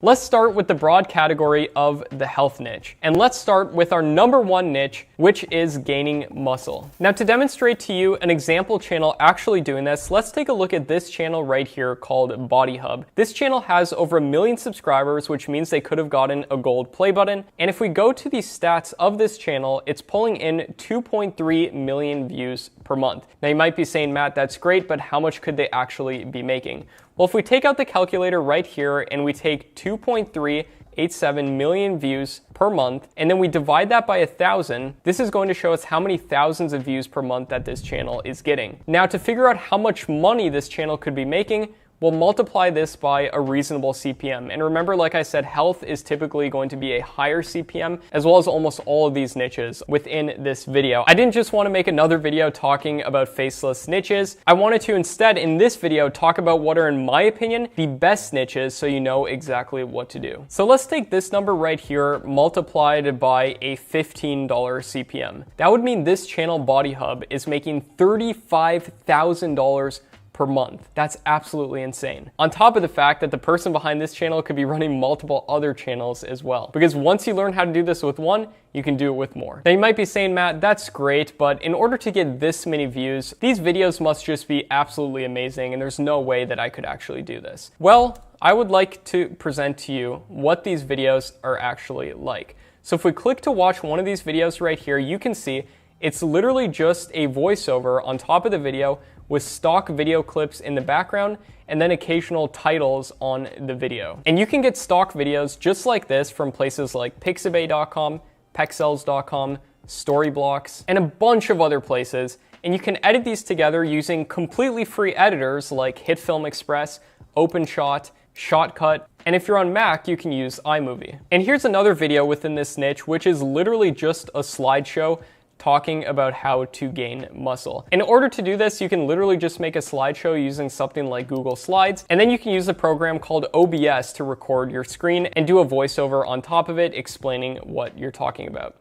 Let's start with the broad category of the health niche. And let's start with our number one niche, which is gaining muscle. Now, to demonstrate to you an example channel actually doing this, let's take a look at this channel right here called Body Hub. This channel has over 1 million subscribers, which means they could have gotten a gold play button. And if we go to the stats of this channel, it's pulling in 2.3 million views per month. Now, you might be saying, Matt, that's great, but how much could they actually be making? Well, if we take out the calculator right here and we take 2.387 million views per month, and then we divide that by 1,000, this is going to show us how many thousands of views per month that this channel is getting. Now, to figure out how much money this channel could be making, we'll multiply this by a reasonable CPM. And remember, like I said, health is typically going to be a higher CPM, as well as almost all of these niches within this video. I didn't just want to make another video talking about faceless niches. I wanted to instead, in this video, talk about what are, in my opinion, the best niches so you know exactly what to do. So let's take this number right here, multiplied by a $15 CPM. That would mean this channel, Body Hub, is making $35,000 per month. That's absolutely insane. On top of the fact that the person behind this channel could be running multiple other channels as well. Because once you learn how to do this with one, you can do it with more. Now you might be saying, Matt, that's great, but in order to get this many views, these videos must just be absolutely amazing and there's no way that I could actually do this. Well, I would like to present to you what these videos are actually like. So if we click to watch one of these videos right here, you can see it's literally just a voiceover on top of the video with stock video clips in the background and then occasional titles on the video. And you can get stock videos just like this from places like pixabay.com, pexels.com, Storyblocks, and a bunch of other places. And you can edit these together using completely free editors like HitFilm Express, OpenShot, Shotcut, and if you're on Mac, you can use iMovie. And here's another video within this niche, which is literally just a slideshow talking about how to gain muscle. In order to do this, you can literally just make a slideshow using something like Google Slides, and then you can use a program called OBS to record your screen and do a voiceover on top of it explaining what you're talking about.